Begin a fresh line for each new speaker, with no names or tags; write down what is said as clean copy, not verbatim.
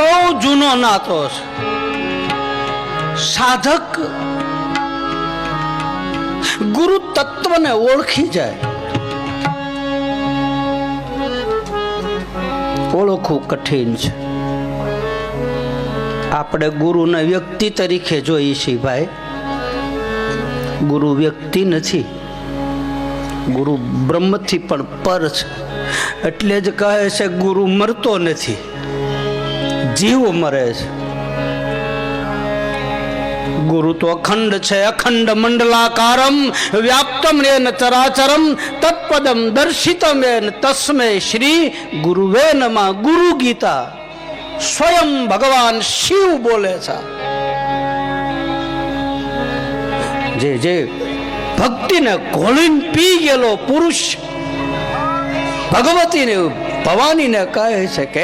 બહુ જૂનો નાતો છે. સાધક ગુરુ તત્વને ઓળખી જાય. ઓળખવું કઠિન છે. આપણે ગુરુને વ્યક્તિ તરીકે જોઈએ છીએ ભાઈ. ગુરુ વ્યક્તિ નથી, ગુરુ બ્રહ્મથી પણ પર છે. એટલે જ કહે છે ગુરુ મરતો નથી, જીવ મરે છે. ગુરુ તો અખંડ છે, અખંડ મંડલાકારમ વ્યાપ્તમ રેન ચરાચરમ તત્પદમ દર્શિતમ એન તસ્મે શ્રી ગુરુવે નમઃ. ગુરુ ગીતા સ્વયં ભગવાન શિવ બોલે છે. જે ભક્તિને ઘોળીને પી ગયેલો પુરુષ ભગવતીને ભવાનીને કહે છે કે